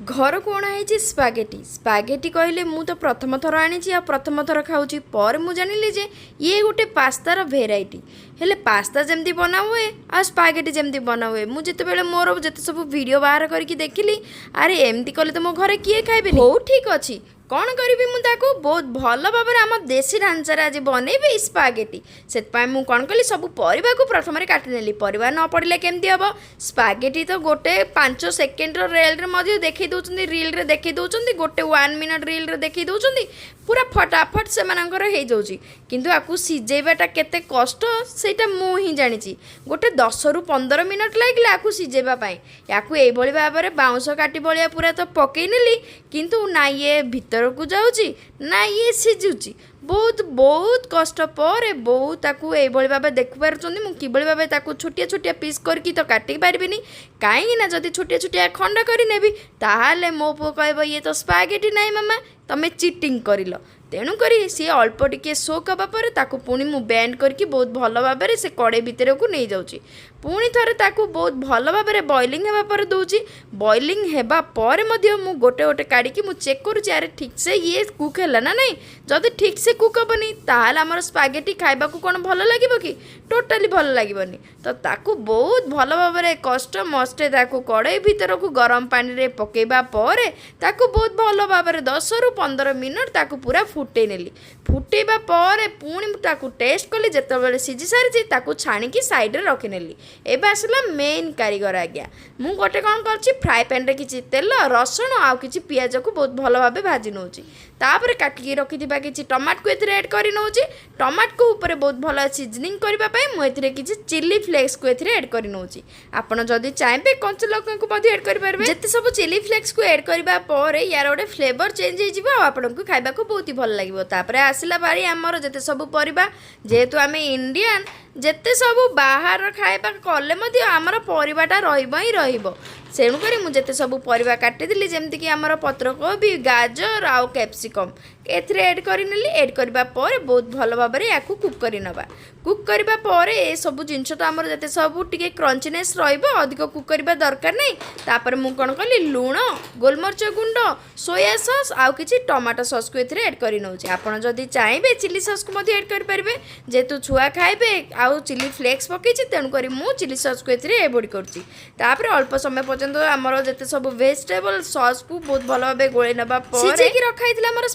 घर को अणाई स्पागेटी स्पागेटी कहले मु तो प्रथम थर आनी प्रथम थर खाऊँ पर मुझे जानिली जे ये गोटे पास्तार भेराइटी हेले पास्ता जमती बना हुए आ स्पागेटी जमती बना हुए मुझे जिते मोर जिते सब वीडियो बाहर करके देखिली अरे एमती कले तो मो घरे किए खाइबे हो ठीक अच्छी कौन करी मुझे बहुत भल भाव आम देसी ढांचार आज बनइबी स्पागेटी से मुझे कौन कली सब परिवा को प्रथम काटिनेली परिवा न पड़े केमती हम स्पागेटी तो गोटे 5 सेकेंड रेल देखी दौरान रिल रे देखी दौरान गोटे 1 मिनट रिल रे देखी दौरान पूरा फटाफट से हो जाऊँगी किंतु आपको सिझेबाटा केते कष्ट सेटा मु ही जानी गोटे 10 रु 15 मिनट लगे आपको सिझेबाई या भाव में बाउंस काटी भलिया पूरा तो पकई नेली किंतु ना ये भीतर को जाऊँगी ना ये सिझुची बहुत बहुत कष्ट पर बहुत भाव देखिपार मुझे भाव छोटिया छोटिया पीस करके तो काटि पार्बिनी कहीं जदि छोटिया छोटिया खंड कर ताहले मो पु कह ये तो स्पागेटी नाई मामा तमें चिटिंग कर तेणुक सी अल्प टिके सोक हवापर ताकू पुणी मु बैंड करके बहुत भल भाव से कड़े भितर को नहीं जाऊँगी पुणी थे ताकू बहुत भल भाव में बॉइलिंग होगापर दूची बॉइलिंग होगापर मु गोटे गोटे काढ़ी मु चेक करुँचे अरे ठीक से ये कुक है ना नहीं जदि ठीक से कुक हेनी ताल आमर स्पागेटी खाइबा कौन भल लगे कि टोटाली भल लगेनि तो ताकू बहुत भल भाव में कष्ट मस्ते कड़े भितर को गरम पानी रे पकेबा पर ताकू बहुत भल भाव में 10 रु 15 मिनट ताकू पूरा फुटे नेली फुटेबा पर पुणी ताकू टेस्ट कली जिते सीझी सारी ताकू छाणिकी साइड रे रखिनेली एबे आसला मेन कारीगर आज्ञा मु गोटे कौन कर फ्राए पैन रे किछि तेल रसुण आउ किछि पियाज को बहुत भल भाव भाजी नौची तापर काटिकी रखिथिबा किछि टमाट को एथिरे ऐड करि नौची टमाट को ऊपर बहुत भल सीजनिंग करबा पई मु एथिरे किछि चिली फ्लेक्स को एथिरे ऐड करि नौची आपण जदि चाहेबे कंचा लଙ୍କା को मध्ये ऐड करि परबे जते सब चिली फ्लेक्स को ऐड करबा पर यार गोटे फ्लेवर चेंज हो जिवो आपण को खाइबा को बहुत ही भल लागिवो तापर आसिला बारी हमर जते सब परिबा जेहेतु आमे इंडियन जेते सब बाहर खाइबा कले मध्य आमर परिबाटा रहिबो ही रहिबो सेणुक मुझे सब परिबा काटिदेली जमती कि आमर पत्रकोबी गाजर आउ कैप्सिकम एथिरे ऐड करनेली ऐड करबा पर बहुत भल भाव में या कुक करनबा कुक करबा पर ए सब जिनस तो आमर जते सब टिके क्रंचीनेस रहिबो अधिक कुक करबा दरकार नहीं तापर मु कोन कली लूण गोलमरिच गुंड सोया सॉस आउ किछि टमाटो सॉस को एथिरे ऐड करि नउछि आपण जदि चाहेबे चिली सॉस को मध्ये ऐड कर परबे जेतु छुआ खाइबे आउ चिली फ्लेक्स पकईछि तेणु करी मु चिली सॉस को एथिरे एवॉइड करछि तापर अल्प समय पर्यंत आमर जते सब वेजिटेबल सॉस को बहुत भल भाव गोळे नबा पर सिझेकी रखाइथिला आमर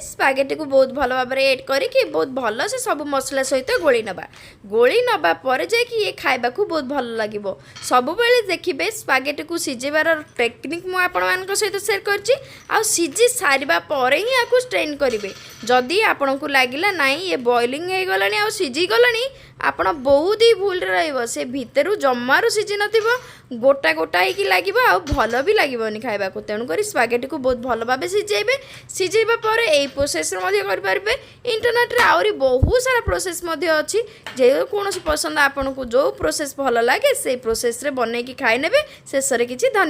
स्पागेटी को बहुत भल भाव में ऐड करके बहुत भल से सब मसला सहित गोली नबा पर जाकि ये खाइबा को बहुत भल लगिबो सब बेले देखिबे स्पागेटी को सिझेबार टेक्निक मु आपण मान सहित शेयर करछि आ सिझी सारिबा पर ही आकु स्ट्रेन करिवे जदि आपण को लागिला नाही ये बॉइलिंग हे गलानी आ सिझी गलानी आपण बहुत ही भूल रहिबो से भितरु जम्मारु सिझी नथिबो गोटा गोटा ही लगे आ भल भी लगे खाइबा को तेणुक स्पागेटी को बहुत भल भाव सिझेबे सिझेबा पर यही प्रोसेस करेंगे इंटरनेट रे आउरी बहुत सारा प्रोसेस अच्छी जो कौन पसंद आपन को जो प्रोसेस भल लगे से प्रोसेस रे बनई कि खाई नेबे शेष रे किछि धन्यवाद।